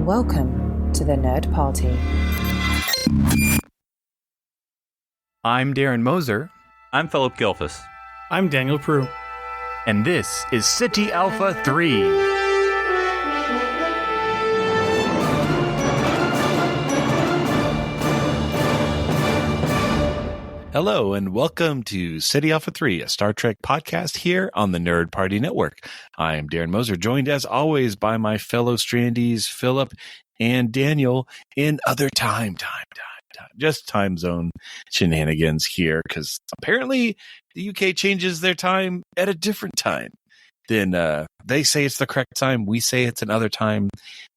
Welcome to the Nerd Party. I'm Darren Moser. I'm Philip Gilfus. I'm Daniel Prue. And this is City Alpha 3. Hello, and welcome to City Alpha 3, a Star Trek podcast here on the Nerd Party Network. I am Darren Moser, joined as always by my fellow Strandies, Philip and Daniel, in other time. Just time zone shenanigans here, because apparently the UK changes their time at a different time. Then they say it's the correct time, we say it's another time.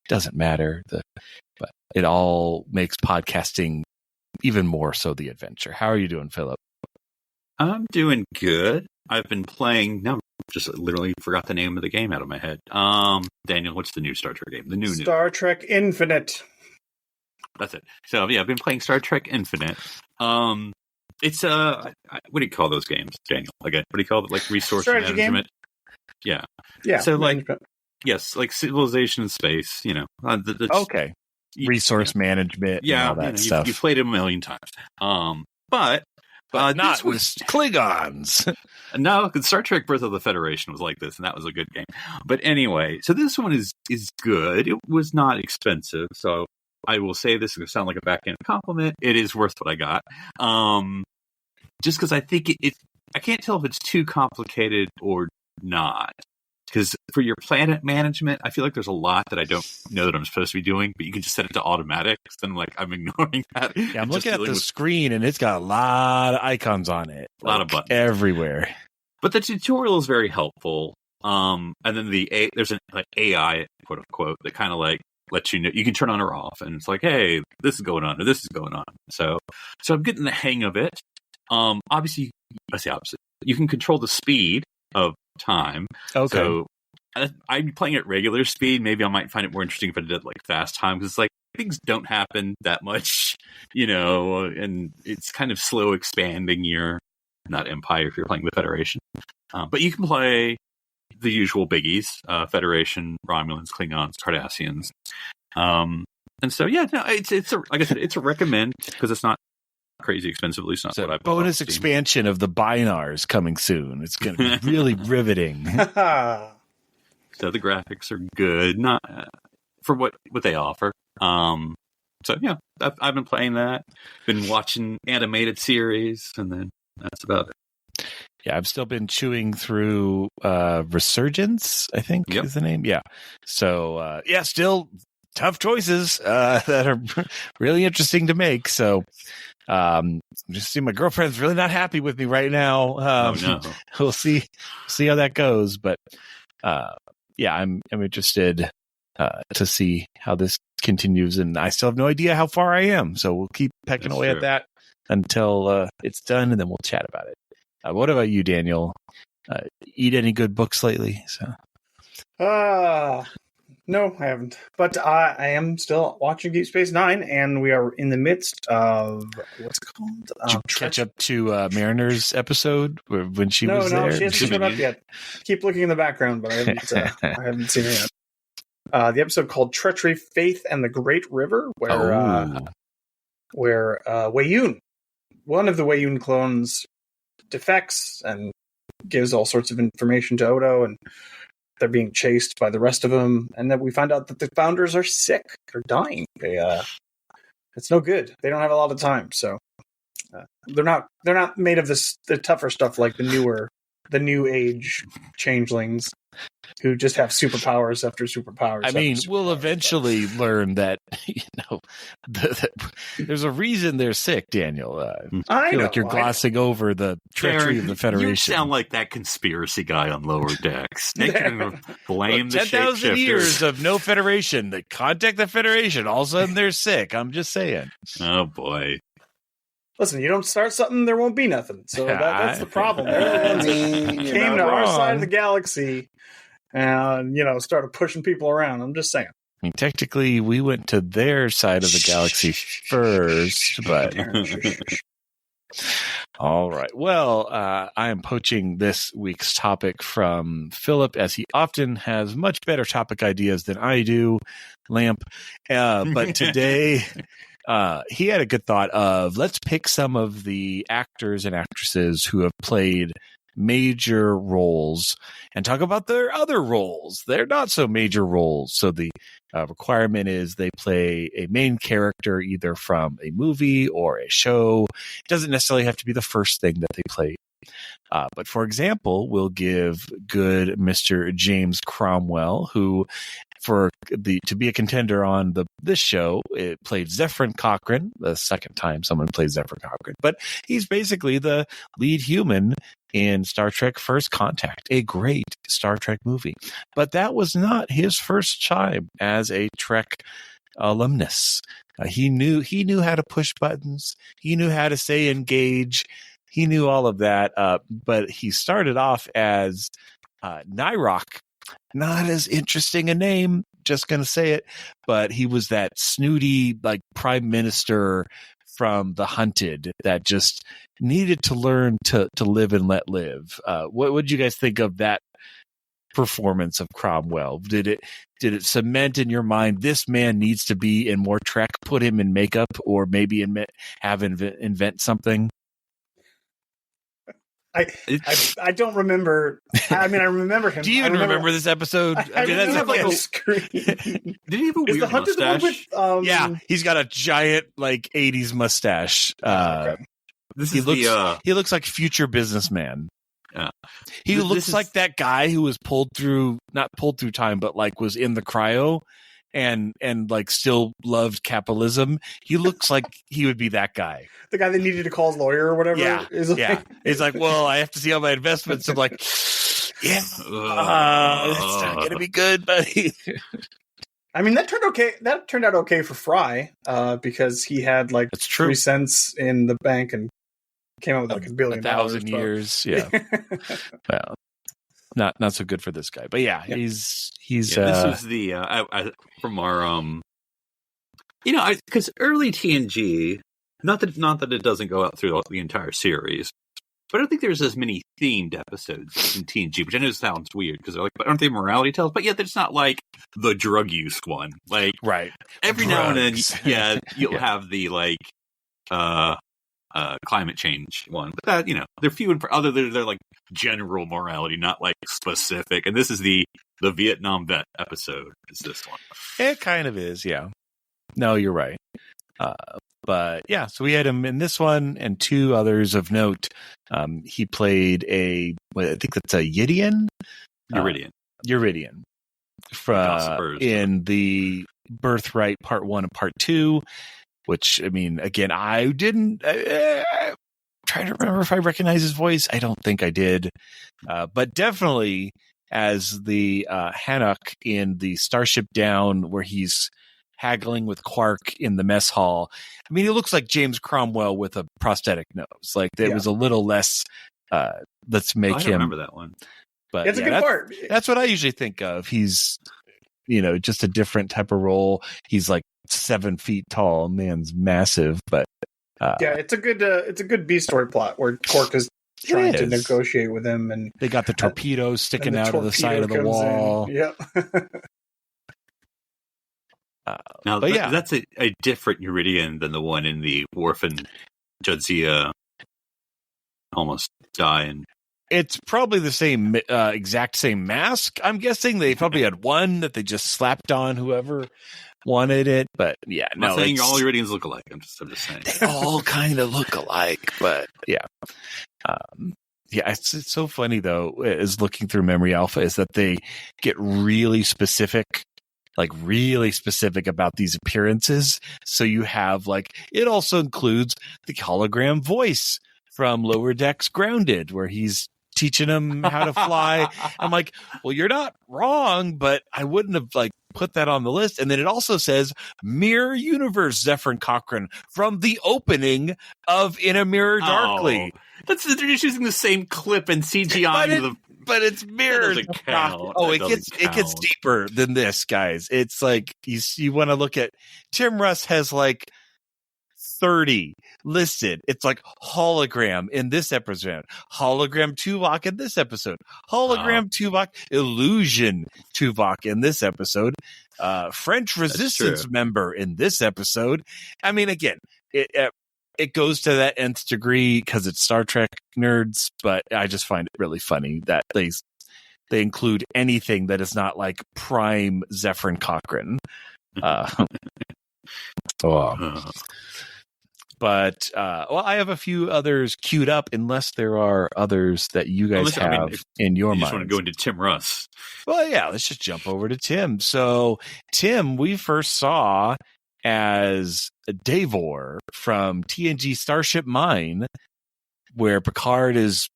Doesn't matter. But it all makes podcasting even more so the adventure. How are you doing, Philip? I'm doing good. I've been playing. No, just literally forgot the name of the game out of my head. Daniel, what's the new Star Trek game? The new Star Trek Infinite. That's it. So yeah, I've been playing Star Trek Infinite. It's what do you call those games, Daniel? Again, what do you call it? Like resource strategy management. Game? Yeah. So management. Yes, like Civilization in Space. You know. Okay. Resource management. Yeah, and all that stuff. You've played it a million times. But not with Klingons. No, Star Trek Birth of the Federation was like this, and that was a good game. But anyway, so this one is good. It was not expensive, so I will say this is going to sound like a backhanded compliment. It is worth what I got. Just because I think I can't tell if it's too complicated or not. Because for your planet management, I feel like there's a lot that I don't know that I'm supposed to be doing, but you can just set it to automatic. So then, like, I'm ignoring that. Yeah, I'm looking at the screen, and it's got a lot of icons on it. A lot of buttons. Everywhere. But the tutorial is very helpful. And then there's an AI, quote unquote, that kind of like lets you know. You can turn on or off, and it's like, hey, this is going on, or this is going on. So I'm getting the hang of it. Obviously, that's the opposite. You can control the speed of time. Okay. So I'm playing at regular speed. Maybe I might find it more interesting if I did like fast time, because it's like things don't happen that much, and it's kind of slow expanding your not empire if you're playing the Federation. But you can play the usual biggies: Federation, Romulans, Klingons, Cardassians. And so yeah, no, it's like I said, it's a recommend because it's not crazy expensive. At least not so what I've bonus expansion of the Binars coming soon. It's going to be really riveting. So the graphics are good, not for what they offer. So yeah, I've been playing that. Been watching animated series, and then that's about it. Yeah, I've still been chewing through Resurgence, I think is the name. Yeah. So still tough choices that are really interesting to make. So just see, my girlfriend's really not happy with me right now. Oh no. We'll see how that goes. But I'm interested to see how this continues, and I still have no idea how far I am. So we'll keep pecking away at that until it's done, and then we'll chat about it. What about you, Daniel? Eat any good books lately? No, I haven't. But I am still watching Deep Space Nine, and we are in the midst of what's it called? Did you catch up to Mariner's episode when she was there? No, she hasn't showed up yet. Keep looking in the background, but I haven't seen her yet. The episode called Treachery, Faith, and the Great River, where Weyoun, one of the Weyoun clones, defects and gives all sorts of information to Odo, and they're being chased by the rest of them, and then we find out that the founders are sick. They're dying. It's no good. They don't have a lot of time, so they're not made of the tougher stuff like the new age changelings who just have superpowers after superpowers. I mean, we'll eventually learn that there's a reason they're sick, Daniel. I feel like you're glossing over the treachery of the Federation. You sound like that conspiracy guy on Lower Decks. They can blame the 10,000 years of no Federation. They contact the Federation. All of a sudden, they're sick. I'm just saying. Oh boy. Listen, you don't start something, there won't be nothing. So that's the problem. They're the ones that came to our side of the galaxy and, started pushing people around. I'm just saying. I mean, technically, we went to their side of the galaxy first, but All right. Well, I am poaching this week's topic from Philip, as he often has much better topic ideas than I do, Lamp. But today, he had a good thought of, let's pick some of the actors and actresses who have played major roles and talk about their other roles. They're not so major roles. So the requirement is they play a main character either from a movie or a show. It doesn't necessarily have to be the first thing that they play. But for example, we'll give good Mr. James Cromwell, who to be a contender on this show, it played Zephyrin Cochrane, the second time someone played Zephyrin Cochrane. But he's basically the lead human in Star Trek First Contact, a great Star Trek movie. But that was not his first time as a Trek alumnus. He knew how to push buttons. He knew how to say engage. He knew all of that. But he started off as Nyrok. Not as interesting a name, just going to say it. But he was that snooty, like, prime minister from The Hunted that just needed to learn to live and let live. What would you guys think of that performance of Cromwell? Did it cement in your mind, this man needs to be in more Trek, put him in makeup, or maybe invent something? I don't remember. I mean, I remember him. Do you even remember this episode? I mean, that's like a screen. Did he have a weird mustache? Yeah, he's got a giant, like, 80s mustache. Okay. He looks like future businessman. Yeah. He looks like that guy who was not pulled through time, but like was in the cryo and like still loved capitalism. He looks like he would be that guy. The guy that needed to call his lawyer or whatever. Yeah. He's like, well, I have to see all my investments. I'm like, yeah, it's not going to be good, buddy. I mean, that turned out okay for Fry, because he had like 3 cents in the bank and came out with like $1 billion. 1,000 years. Yeah. Well, not so good for this guy, but yeah. He's this was the from our because early TNG, not that it doesn't go out through the entire series, but I don't think there's as many themed episodes in TNG, which I know sounds weird because they're like, but aren't they morality tales? But yet it's not like the drug use one. Like, right. Every now and then, yeah, you'll have the like climate change one, but that, they're few and far. They're like general morality, not like specific. And this is the Vietnam vet episode. Is this one? It kind of is, yeah. No, you're right. But yeah, so we had him in this one and 2 others of note. He played I think that's a Yridian. Yridian. In the Birthright Part 1 and Part 2. Which, I mean, again, I didn't try to remember if I recognize his voice. I don't think I did. But definitely as the Hanok in the Starship Down, where he's haggling with Quark in the mess hall. I mean, he looks like James Cromwell with a prosthetic nose. Like, it was a little less, let's make him. I don't remember that one. But it's a good part. That's what I usually think of. He's, just a different type of role. He's like 7 feet tall. Man's massive, but it's a good B story plot where Quark is trying to negotiate with him, and they got the torpedoes sticking out of the side of the wall. Yeah. Now, that's a different Yridian than the one in the Worf and Jadzia almost die. And it's probably the same, exact same mask. I'm guessing they probably had one that they just slapped on whoever wanted it. But yeah, I'm not saying all Iridians look alike. I'm just saying they all kind of look alike. But yeah, it's so funny though. Is looking through Memory Alpha is that they get really specific. Like really specific about these appearances. So you have it also includes the hologram voice from Lower Decks Grounded, where he's teaching him how to fly. I'm like, well, you're not wrong, but I wouldn't have put that on the list. And then it also says Mirror Universe Zephyrin Cochrane from the opening of In a Mirror Darkly. They're just using the same clip and CGI. But it's mirrored. It gets deeper than this, guys. It's like you want to look at Tim Russ has 30 listed. It's like hologram in this episode, hologram Tuvok in this episode, hologram Tuvok, illusion Tuvok in this episode, French resistance member in this episode. I mean, again, it goes to that nth degree because it's Star Trek nerds, but I just find it really funny that they include anything that is not like prime Zephyrin Cochrane. But I have a few others queued up, unless there are others that you guys have in your mind. You just want to go into Tim Russ. Well, yeah, let's just jump over to Tim. So, Tim, we first saw as Davor from TNG Starship Mine, where Picard is,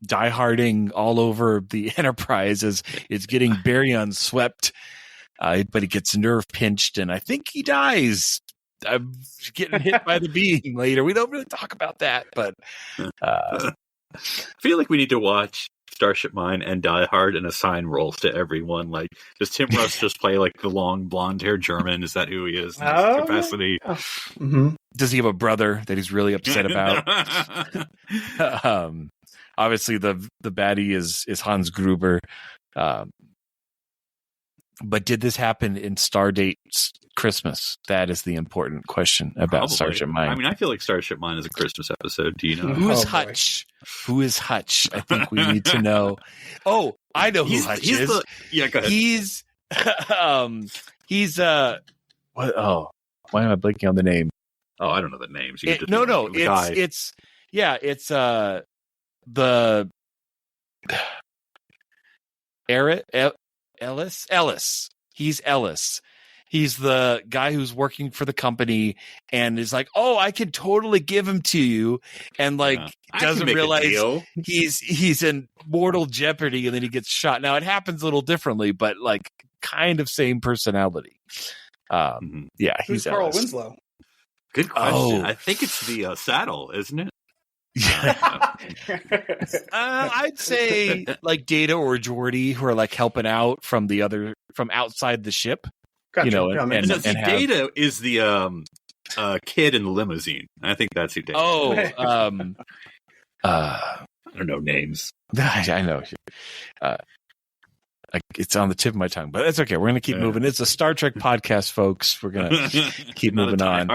dieharding all over the Enterprise as it's getting baryon swept, but he gets nerve pinched, and I think he dies. I'm getting hit by the beam later. We don't really talk about that, but I feel like we need to watch Starship Mine and Die Hard and assign roles to everyone. Like, does Tim Russ just play like the long blonde-haired German? Is that who he is in his capacity? Yeah. Mm-hmm. Does he have a brother that he's really upset about? Obviously, the baddie is Hans Gruber. But did this happen in Stardate Christmas? That is the important question about Starship Mine. I mean, I feel like Starship Mine is a Christmas episode. Do you know? Who is Hutch? Who is Hutch? I think we need to know. Oh, I know who Hutch is. Go ahead. He's what? Oh, why am I blanking on the name? Oh, I don't know the names. It's the Ellis. He's Ellis. He's the guy who's working for the company and is like, "Oh, I can totally give him to you," and doesn't realize he's in mortal jeopardy, and then he gets shot. Now it happens a little differently, but like kind of same personality. Yeah, who's Carl Winslow? Good question. I think it's the saddle, isn't it? Yeah. I'd say like Data or Geordi, who are like helping out from outside the ship. Gotcha. Data is the kid in the limousine. I think that's who Data. I don't know names. I know. It's on the tip of my tongue, but that's okay. We're going to keep moving. It's a Star Trek podcast, folks. We're going to keep moving on.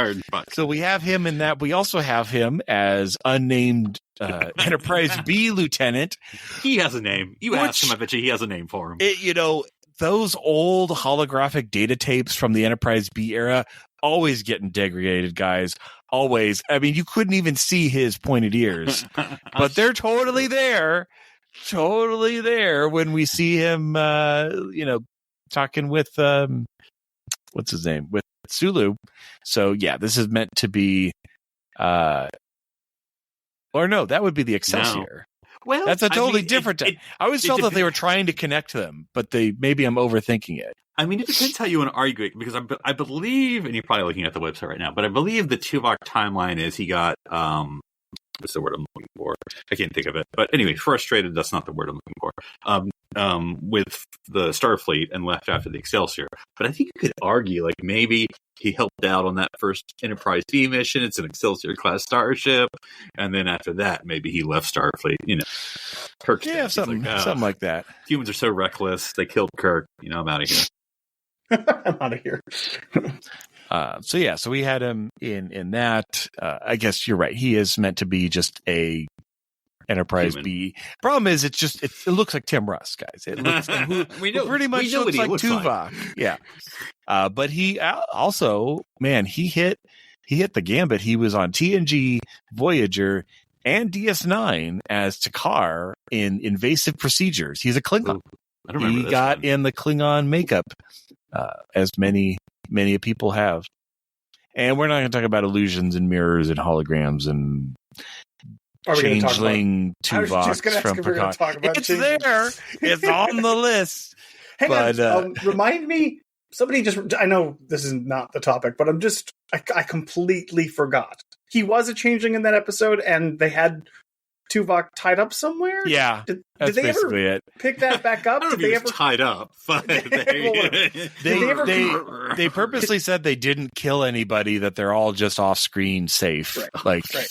So we have him in that. We also have him as unnamed Enterprise B lieutenant. He has a name. You asked him. I bet you he has a name for him. Those old holographic data tapes from the Enterprise B era always getting degraded, guys. Always. I mean, you couldn't even see his pointed ears, but they're totally there. Totally there when we see him, talking with, what's his name? With Sulu. So, yeah, this is meant to be, or no, that would be the Excelsior. No. Well, that's a totally different. I always felt that they were trying to connect them, but maybe I'm overthinking it. I mean, it depends how you want to argue it, because I believe, and you're probably looking at the website right now, but I believe the Tuvok timeline is he got, what's the word I'm looking for? I can't think of it. But anyway, frustrated, that's not the word I'm looking for. With the Starfleet and left after the Excelsior. But I think you could argue, like, maybe he helped out on that first Enterprise D mission. It's an Excelsior-class starship. And then after that, maybe he left Starfleet. Kirk. Yeah, something like that. Humans are so reckless. They killed Kirk. I'm out of here. I'm out of here. So we had him in that. I guess you're right. He is meant to be just a Enterprise B. Problem is, it looks like Tim Russ, guys. It looks pretty much looks like Tuvok. Yeah. But he also, man, he hit the gambit. He was on TNG, Voyager, and DS9 as Takar in Invasive Procedures. He's a Klingon. I don't remember. He got in the Klingon makeup, as many people have. And we're not going to talk about illusions and mirrors and holograms and changeling Tuvoks from Picard. It's there. It's on the list. Hang on. Remind me. Somebody I know this is not the topic, but I completely forgot. He was a changeling in that episode, and they had Tuvok tied up somewhere? Yeah, Did that's they ever basically it. pick that back up? I don't know Did if he they was ever tied up, but They purposely said they didn't kill anybody, that they're all just off screen safe. Right. Like Right.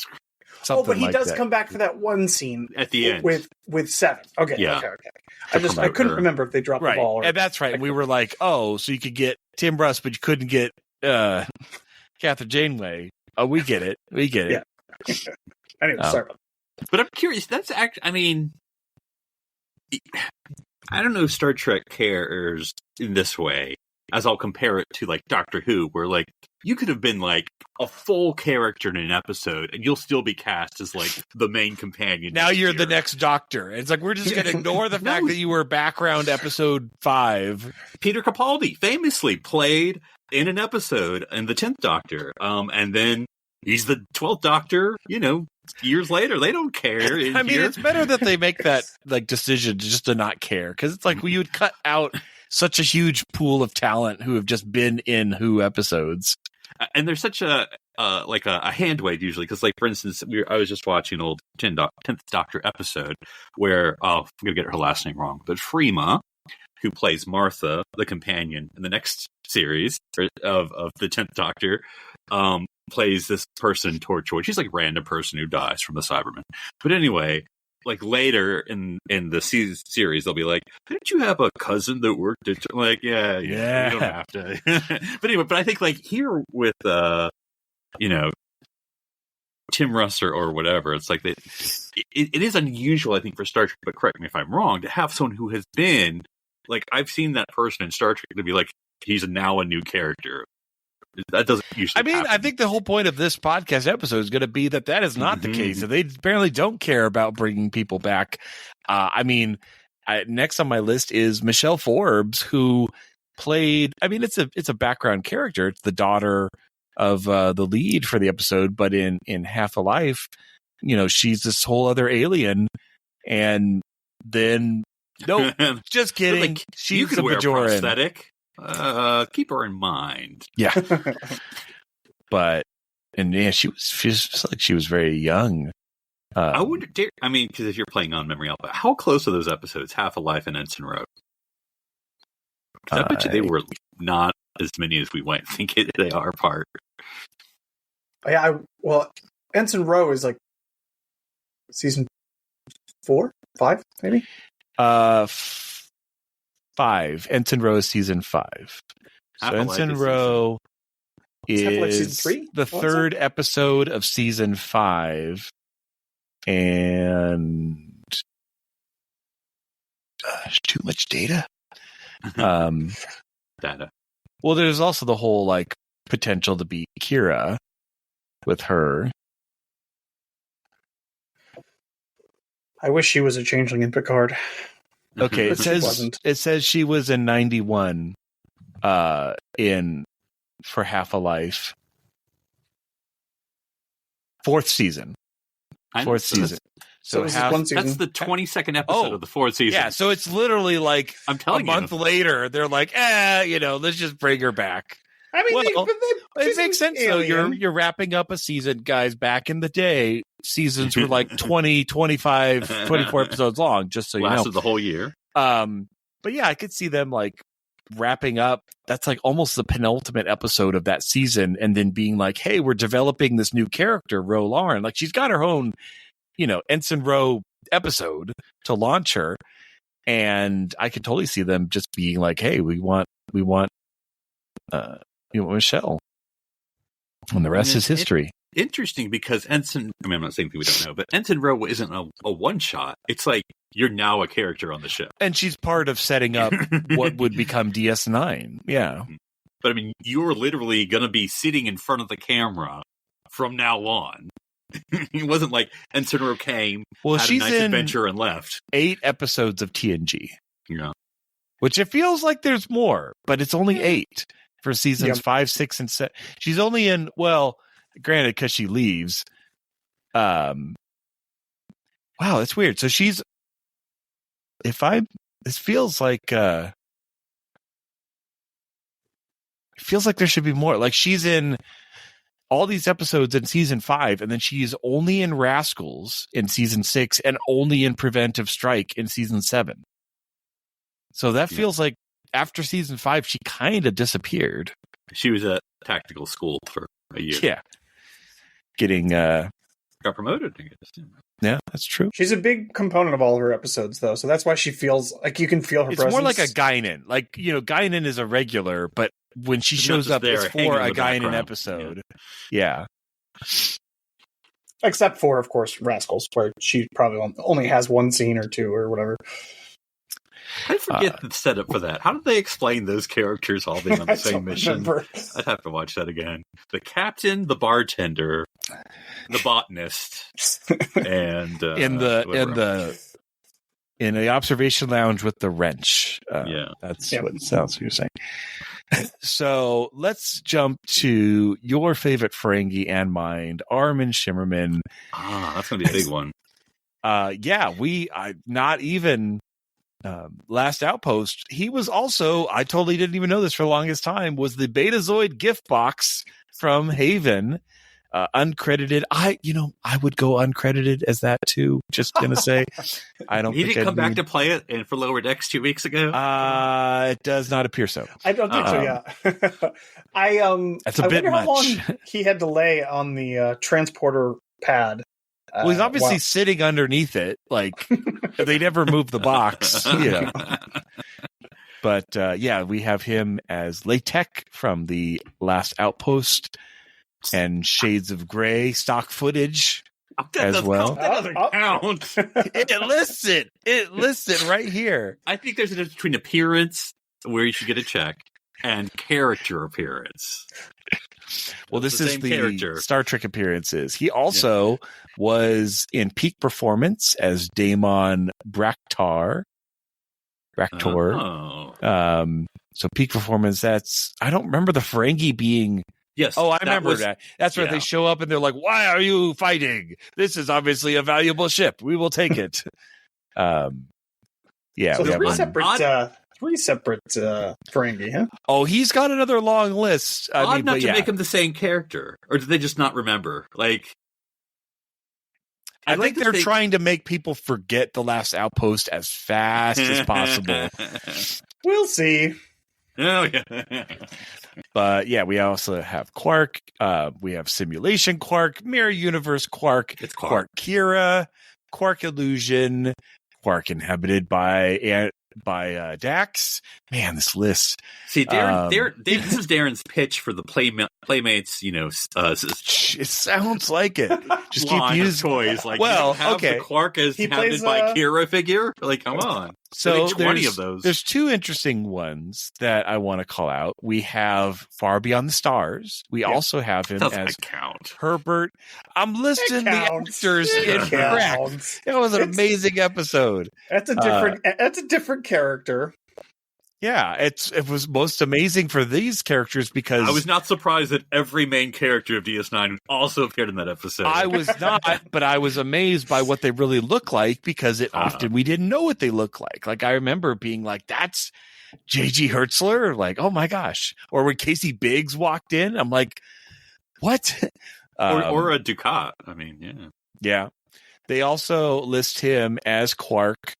something but he like does that. come back for that one scene at the end. with Seven. Okay, Yeah. okay. I couldn't remember if they dropped Right. the ball. And that's right. We were like, oh, so you could get Tim Russ, but you couldn't get Catherine Janeway. Oh, we get it. We get it. Yeah. Anyway, sorry about that. But I'm curious. That's I mean, I don't know if Star Trek cares in this way, as I'll compare it to like Doctor Who, where like you could have been like a full character in an episode, and you'll still be cast as like the main companion. Now you're the next Doctor. It's like we're just going to ignore the fact that you were background episode 5. Peter Capaldi famously played in an episode in the 10th Doctor, and then he's the 12th Doctor. Years later, they don't care. I mean, it's better that they make that like decision just to not care, because it's like you would cut out such a huge pool of talent who have just been in Who episodes. And there's such a hand wave usually, because like for instance, I was just watching an old 10th Doctor episode where I'm gonna get her last name wrong, but Freema, who plays Martha, the companion in the next series of the 10th Doctor, plays this person Torchwood. She's like a random person who dies from the Cybermen. But anyway, like later in the series, they'll be like, "Didn't you have a cousin that worked at?" Like, yeah, you don't have to. But anyway, I think like here with Tim Russ or whatever, it's like that. It is unusual, I think, for Star Trek. But correct me if I'm wrong, to have someone who has been like, I've seen that person in Star Trek to be like, he's now a new character. That doesn't usually happen. I think the whole point of this podcast episode is going to be that is not the case. They apparently don't care about bringing people back. Next on my list is Michelle Forbes, who played, it's a background character. It's the daughter of the lead for the episode, but in Half a Life, she's this whole other alien. And then, nope, just kidding. Like, she's you could a wear Bajoran. a prosthetic. Keep her in mind. Yeah. She was very young. I would dare, because if you're playing on memory alpha, how close are those episodes, Half a Life and Ensign Ro? I bet you they were not as many as we might think they are apart. Yeah, Ensign Ro is like season 4, 5, maybe. 5. Ensign Ro is season 5. So Ensign Ro is season 3? The third episode of season 5, and too much data. Data. Well, there's also the whole like potential to be Kira with her. I wish she was a changeling in Picard. Okay, it says she was in 91 for Half a Life. 4th season. 4th season. So one season. That's the 22nd episode of the 4th season. Yeah, so it's literally like I'm telling a month later, they're like, let's just bring her back. It makes sense though. You're wrapping up a season, guys. Back in the day, seasons were like 20, 25, 24 episodes long, just so you know. Lasted the whole year. But yeah, I could see them like wrapping up. That's like almost the penultimate episode of that season, and then being like, hey, we're developing this new character, Ro Lauren. Like, she's got her own, Ensign Ro episode to launch her. And I could totally see them just being like, hey, we want Michelle, and the rest is history. Interesting, because I'm not saying we don't know, but Ensign Ro isn't a one shot. It's like you're now a character on the ship, and she's part of setting up what would become DS9. Yeah, but you're literally going to be sitting in front of the camera from now on. It wasn't like Ensign Ro came, had she's a nice adventure, and left. 8 episodes of TNG. Yeah, which it feels like there's more, but it's only 8 for seasons 5, 6, and 7. She's only in, granted, because she leaves. Wow, that's weird. So she's, this feels like, it feels like there should be more. Like, she's in all these episodes in season 5, and then she's only in Rascals in season 6 and only in Preventive Strike in season 7. So that feels like after season 5, she kind of disappeared. She was at tactical school for a year. Yeah. Getting got promoted, I guess. Yeah, that's true. She's a big component of all her episodes, though, so that's why she feels like you can feel her presence. It's more like a Guinan. Like, Guinan is a regular, but when she shows up, it's for a Guinan episode. Yeah. Except for, of course, Rascals, where she probably only has one scene or two or whatever. I forget the setup for that. How did they explain those characters all being on the same mission? Remember. I'd have to watch that again. The captain, the bartender, the botanist, and in the observation lounge with the wrench. That's what it sounds like you're saying. So let's jump to your favorite Ferengi and mine, Armin Shimmerman. That's going to be a big one. Not even Last Outpost. He was also, I totally didn't even know this for the longest time, was the Betazoid gift box from Haven. Uncredited. I would go uncredited as that too. Just gonna say, I don't. He didn't come back to play it and for Lower Decks 2 weeks ago. It does not appear so. I don't think so. Yeah. That's a bit much. How long he had to lay on the transporter pad. Well, he's obviously sitting underneath it. Like they never moved the box. But we have him as Latek from the Last Outpost. And Shades of Grey stock footage as well. That doesn't count. It lists it right here. I think there's a difference between appearance, where you should get a check, and character appearance. Well, this is the character. Star Trek appearances. He also was in Peak Performance as Daemon Braktor. So Peak Performance, I don't remember the Ferengi being... Yes. Oh, I remember that. That's where they show up and they're like, "Why are you fighting? This is obviously a valuable ship. We will take it." So three separate Ferengi, huh? Oh, he's got another long list. Odd not to make him the same character, or did they just not remember? Like, I think they're trying to make people forget the Last Outpost as fast as possible. We'll see. Oh, yeah. But we also have Quark. We have Simulation Quark, Mirror Universe Quark, it's Quark Kira, Quark Illusion, Quark inhabited by Dax. Man, this list. See, Darren, this is Darren's pitch for the Playmates. It sounds like it. Just keep using toys. Like, the Quark is inhabited by Kira figure. Like, come on. So 20 of those. There's two interesting ones that I want to call out. We have Far Beyond the Stars. We also have him as Herbert. I'm listing the actors incorrect. It was an amazing episode. That's a different character. Yeah, it was most amazing for these characters because I was not surprised that every main character of DS9 also appeared in that episode. I was not, but I was amazed by what they really look like because often we didn't know what they look like. Like I remember being like, "That's J.G. Hertzler," like, "Oh my gosh!" Or when Casey Biggs walked in, I'm like, "What?" Or a Ducat. I mean, yeah. They also list him as Quark.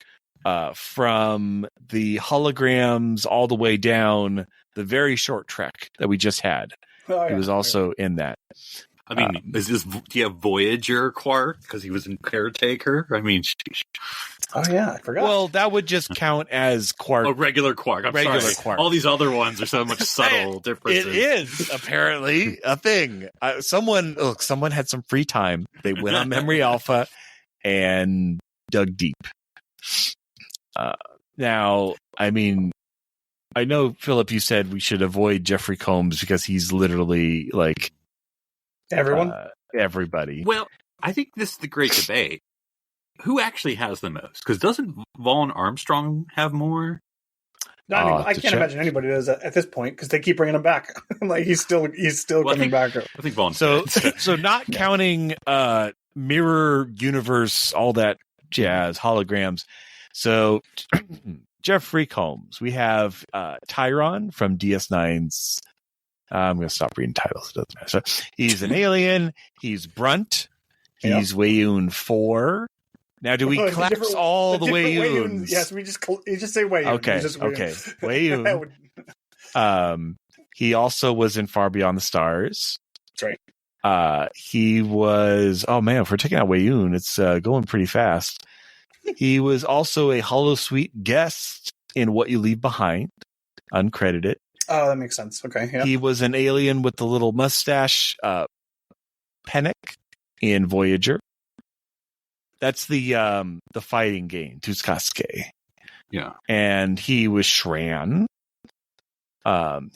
From the holograms all the way down the very short trek that we just had. He was also in that. I mean, do you have Voyager Quark? Because he was in Caretaker? I mean, oh yeah, I forgot. Well, that would just count as Quark. A regular Quark. I'm sorry. Quark. All these other ones are so much subtle differences. It is apparently a thing. Someone had some free time. They went on Memory Alpha and dug deep. Now, I mean, I know, Philip, you said we should avoid Jeffrey Combs because he's literally like everybody. Well, I think this is the great debate. Who actually has the most? Because doesn't Vaughn Armstrong have more? No, I can't imagine anybody does at this point because they keep bringing him back. Like he's still coming back. I think Vaughn. So not counting mirror universe, all that jazz, holograms. So, Jeffrey Combs. We have Tyron from DS9's I'm going to stop reading titles. It doesn't matter. So he's an alien. He's Brunt. He's Wayun 4. Now, do we collapse all the Wayuns? Yes, you just say Wayun. Okay, Wayun. He also was in Far Beyond the Stars. That's right. He was, oh man, if we're taking out Wayun, it's going pretty fast. He was also a Holosuite guest in What You Leave Behind, uncredited. Oh, that makes sense. Okay, yeah. He was an alien with the little mustache, Pennick in Voyager. That's the fighting game, Tuskasuke. Yeah. And he was Shran.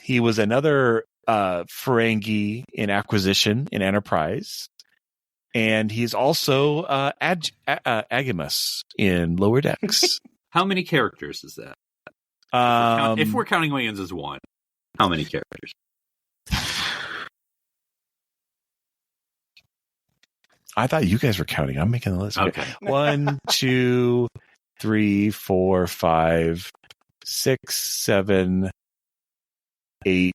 He was another Ferengi in Acquisition in Enterprise. And he's also Agimus in Lower Decks. How many characters is that? If we're counting Wayans as one, how many characters? I thought you guys were counting. I'm making the list. Okay. 1, 2, 3, 4, 5, 6, 7, 8,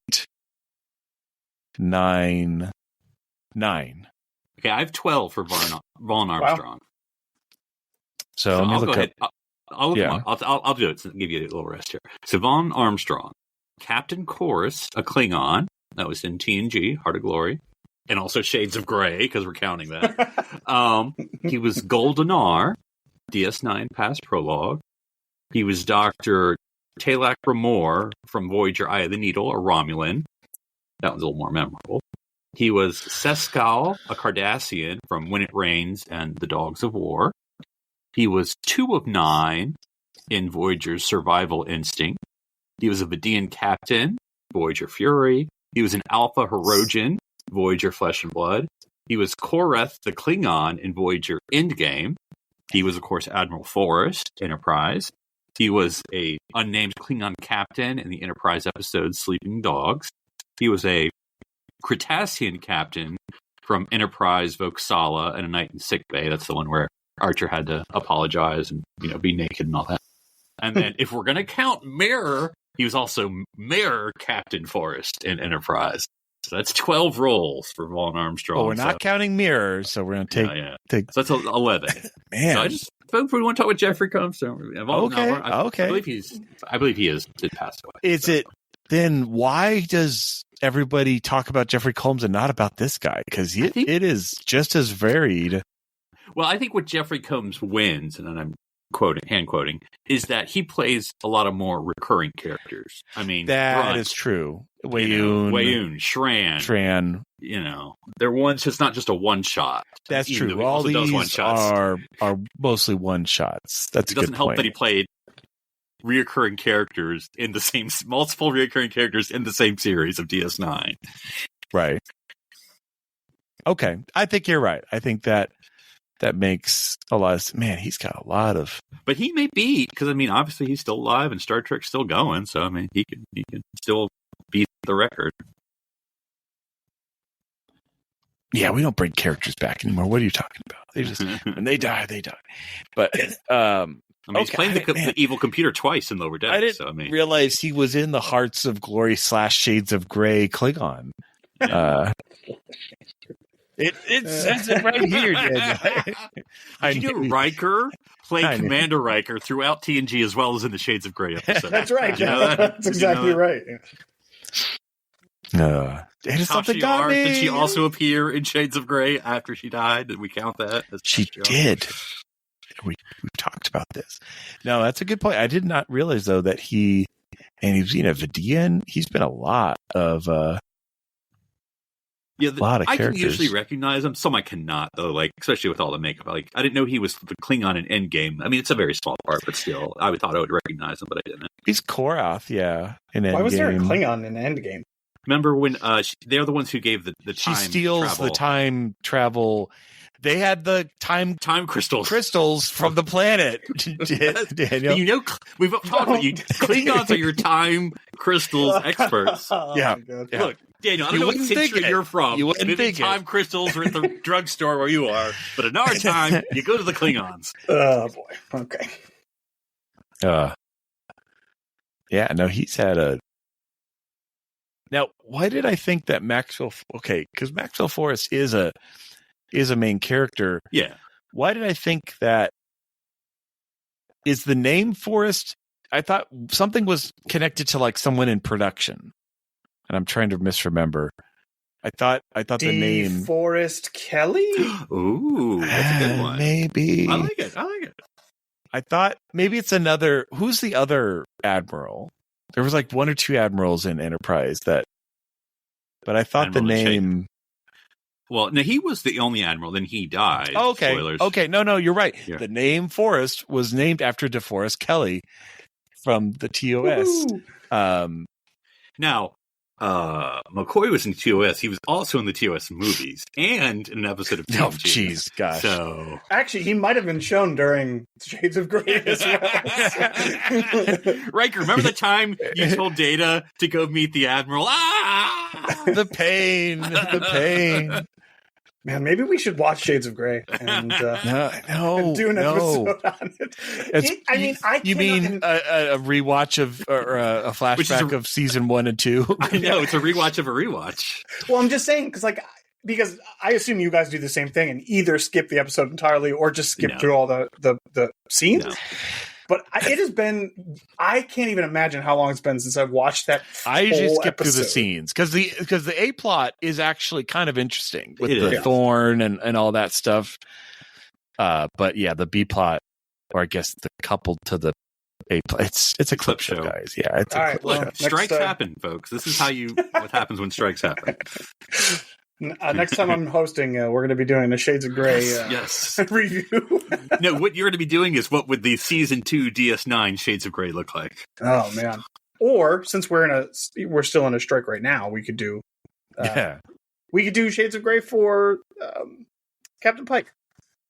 9. Okay, I have 12 for Vaughn Armstrong. So let me I'll look go ahead. up. I'll do it. So give you a little rest here. So Vaughn Armstrong, Captain Chorus, a Klingon that was in TNG, Heart of Glory, and also Shades of Grey because we're counting that. He was Goldenar, DS9 past prologue. He was Dr. Talak Ramor from Voyager Eye of the Needle, a Romulan. That was a little more memorable. He was Seskal, a Cardassian from When It Rains and The Dogs of War. He was 2 of 9 in Voyager's Survival Instinct. He was a Vidian captain, Voyager Fury. He was an Alpha Hirogen, Voyager Flesh and Blood. He was Koreth the Klingon in Voyager Endgame. He was, of course, Admiral Forrest, Enterprise. He was a unnamed Klingon captain in the Enterprise episode Sleeping Dogs. He was a Cretacean captain from Enterprise Vokesala and A Night in Sickbay. That's the one where Archer had to apologize and be naked and all that. And then if we're going to count Mirror, he was also Mirror Captain Forrest in Enterprise. So that's 12 roles for Vaughn Armstrong. Well, we're not counting Mirror, so we're going to take. So that's 11. Man, so I just we want to talk about Jeffrey Combs. So okay. I believe he did pass away. Is it then? Why does everybody talk about Jeffrey Combs and not about this guy? Because it is just as varied. Well, I think what Jeffrey Combs wins, and I'm hand quoting, is that he plays a lot of more recurring characters. I mean, that Brunt, is true. Wayun, Shran. They're ones. It's not just a one shot. That's true. All these are mostly one shots. That's a good point. It doesn't help that he played reoccurring characters in the same multiple reoccurring characters in the same series of DS9. Right. Okay, I think you're right. I think that makes a lot of man. He's got a lot of, but he may be because obviously he's still alive and Star Trek's still going. So he can still beat the record. Yeah, we don't bring characters back anymore. What are you talking about? They just when they die, they die. But he's playing the evil computer twice in Lower Decks. I didn't realize he was in the Hearts of Glory / Shades of Grey Klingon. It says it right here, Daniel. Did you know Riker played Commander Riker throughout TNG as well as in the Shades of Grey episode? That's right. That's exactly right. It's something got me. Did she also appear in Shades of Grey after she died? Did we count that? She did. We've talked about this. No, that's a good point. I did not realize though that he was Vidian. He's been a lot of. I can usually recognize him. Some I cannot, though. Especially with all the makeup. I didn't know he was the Klingon in Endgame. It's a very small part, but still, I thought I would recognize him, but I didn't. He's Korath, yeah. In Endgame. Why was there a Klingon in Endgame? Remember when they're the ones who gave the time She steals travel. The time travel. They had the time crystals from the planet. Daniel, we've talked about you. Klingons are your time crystals experts. Yeah. Look, Daniel, I don't know what century you're from. You wouldn't think time crystals are at the drugstore where you are, but in our time, you go to the Klingons. Oh boy. Okay. Yeah. No, he's had a Now, why did I think that Maxwell? Okay, because Maxwell Forrest is a main character. Yeah. Why did I think that? Is the name Forrest? I thought something was connected to like someone in production, and I'm trying to misremember. I thought the name Forrest Kelly. Ooh, that's a good one. Maybe I like it. I thought maybe it's another. Who's the other admiral? There was like one or two admirals in Enterprise but I thought Admiral the name. Well, no, he was the only admiral. Then he died. Oh, okay. Spoilers. Okay. No, you're right. Yeah. The name Forrest was named after DeForest Kelly from the TOS. Now, McCoy was in TOS. He was also in the TOS movies and in an episode of TNG. Oh, jeez, gosh. So, actually, he might have been shown during Shades of Grey as well. Riker, remember the time you told Data to go meet the admiral? The pain. Man, maybe we should watch Shades of Grey and no, do an episode on it. You mean a rewatch of or a flashback of season 1 and 2? I know, it's a rewatch of a rewatch. Well, I'm just saying because I assume you guys do the same thing and either skip the episode entirely or just skip through all the scenes. No. But it has been, I can't even imagine how long it's been since I've watched that. I usually skip through the scenes because the A plot is actually kind of interesting with the Thorn and all that stuff. But yeah, the B plot, or I guess the coupled to the A plot, it's a clip show, guys. Yeah, it's a clip show. Strikes happen, folks. This is what happens when strikes happen. Next time I'm hosting, we're going to be doing a Shades of Grey review. No, what you're going to be doing is what would the season 2 DS9 Shades of Grey look like? Oh man! Or since we're still in a strike right now, we could do Shades of Grey for Captain Pike.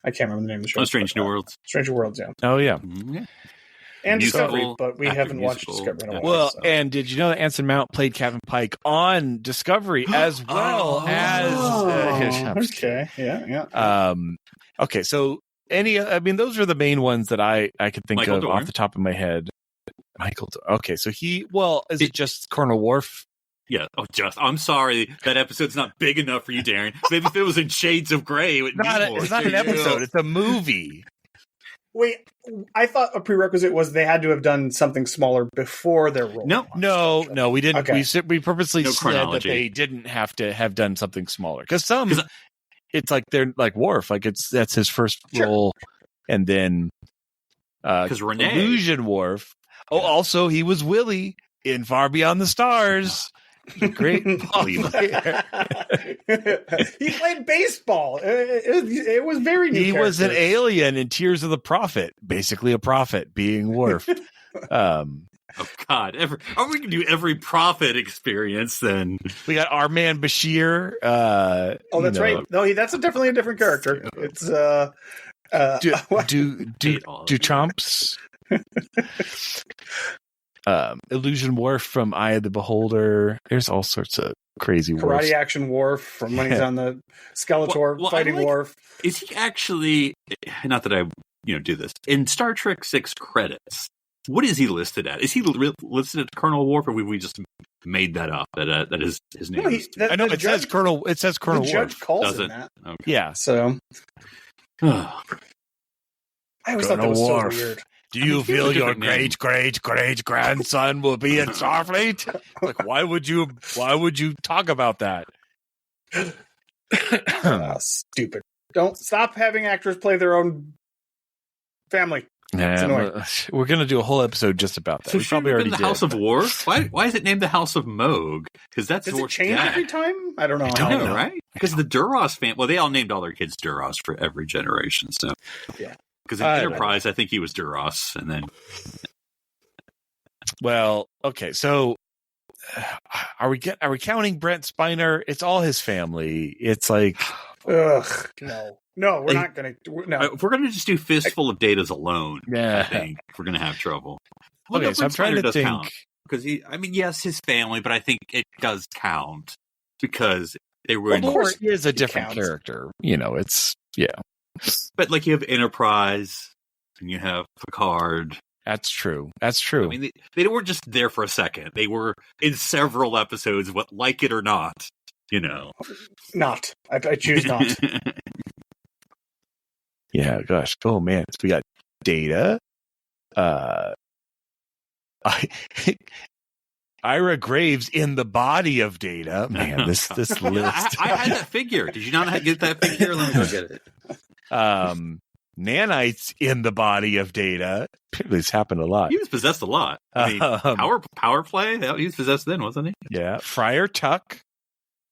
I can't remember the name of the show. Strange New Worlds. Strange New Worlds, yeah. Oh yeah. Mm-hmm. And Discovery, but we haven't watched Discovery in a while. Well, and did you know that Anson Mount played Captain Pike on Discovery as well as? Okay, yeah. Okay, so those are the main ones that I could think Michael of Dorn. off the top of my head. Michael. Okay, so is it just Colonel Worf? Yeah. Oh, I'm sorry. That episode's not big enough for you, Darren. Maybe if it was in Shades of Grey, it would be more. It's not an episode. It's a movie. Wait, I thought a prerequisite was they had to have done something smaller before their role. No, we didn't. Okay. We purposely said that they didn't have to have done something smaller because it's like they're like Worf, like that's his first role, and then because Renee Illusion Worf. Oh, also he was Willie in Far Beyond the Stars. Great player. He played baseball. It was very new. He was an alien in Tears of the Prophet, basically a prophet being Worf. Oh God! Are we gonna do every prophet experience? Then we got our man Bashir. That's right. No, that's definitely a different character. It's Duchamps. Illusion Worf from Eye of the Beholder. There's all sorts of crazy Karate Action Worf from when he's on the Skeletor fighting Worf. Is he actually? Not that I do this in Star Trek 6 credits. What is he listed at? Is he listed as Colonel Worf, or we just made that up? That is his name. No, I know it says Colonel. It says Colonel Worf. The judge calls him that. Okay. Yeah. So I always thought that was so weird. Do you feel your great-great-great-grandson will be in Starfleet? Like, why would you talk about that? Stupid. Don't stop having actors play their own family. Yeah, we're going to do a whole episode just about that. So we probably already did. The House of Worf? Why is it named the House of Moog? Because that's Does it change every time? I don't know. I don't know, right? Because the Duras family, well, they all named all their kids Duras for every generation. So yeah. Because in Enterprise, I think he was Duras, and then. Well, okay, so are we counting Brent Spiner? It's all his family. It's like, ugh, no, we're not going to. No, if we're going to just do Fistful of Datas alone, I think we're going to have trouble. Well, okay, so I'm trying to think because yes, his family, but I think it does count because they were. Well, of course, he is a different character. It's. But like you have Enterprise, and you have Picard, That's true. That's true. I mean, they weren't just there for a second. They were in several episodes, like it or not, Not. I choose not. Yeah, gosh. Oh, man. So we got Data. Ira Graves in the body of Data. Man, this list. I had that figure. Did you not get that figure? Let me go get it. Nanites in the body of Data. This happened a lot. He was possessed a lot. I mean, power play. He was possessed then, wasn't he? Yeah, Friar Tuck.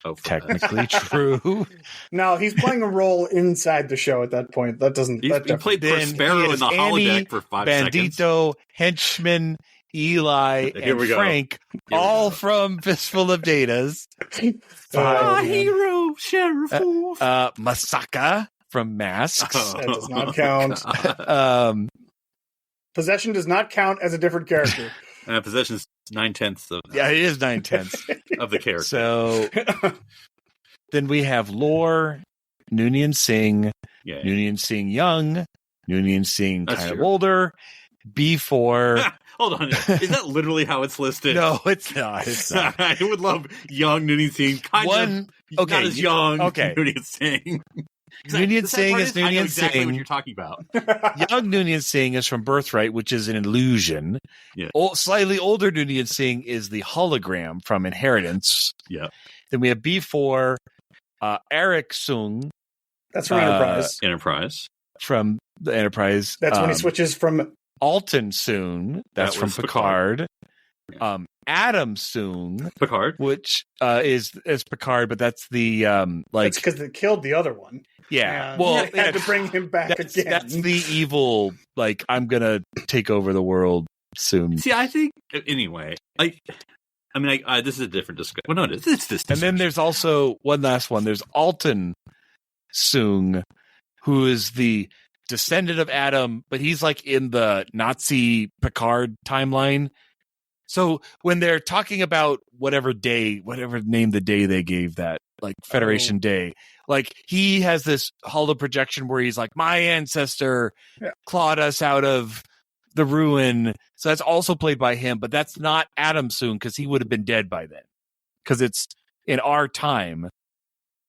Oh, technically true. No, he's playing a role inside the show at that point. That doesn't. He played Prospero in the holodeck for 5 seconds. Bandito, Henchman, Eli, and Frank, all from Fistful of Datas. Hero, Sheriff. Masaka from Masks. That does not count. Possession does not count as a different character. Possession's 9/10 of it is 9/10 of the character. So then we have Lore, Noonien Singh, Noonien Singh young, Noonien Singh kind of older, B4. Hold on, is that literally how it's listed? No, it's not. It's not. I would love young Noonien Singh, not as young Noonien Singh. Noonien Singh is Noonien I know exactly Singh. what you're talking about. Young Noonien Singh is from Birthright, which is an illusion. Yeah. Slightly older Noonien Singh is the hologram from Inheritance. Yeah. Then we have B4, Eric Sung. That's from Enterprise. Enterprise. From the Enterprise. That's when he switches from Alton Soon. That's from Picard. Adam Soon. Picard. Which is Picard, but that's the That's because they killed the other one. Yeah. Well, they had to bring him back again. That's the evil, I'm going to take over the world soon. See, I think, anyway, this is a different discussion. Well, no, it's this discussion. And then there's also one last one. There's Alton Soong, who is the descendant of Adam, but he's in the Nazi Picard timeline. So when they're talking about whatever name the day they gave that, Federation Day, he has this holo projection where he's my ancestor clawed us out of the ruin. So that's also played by him, but that's not Adam Soon because he would have been dead by then because it's in our time.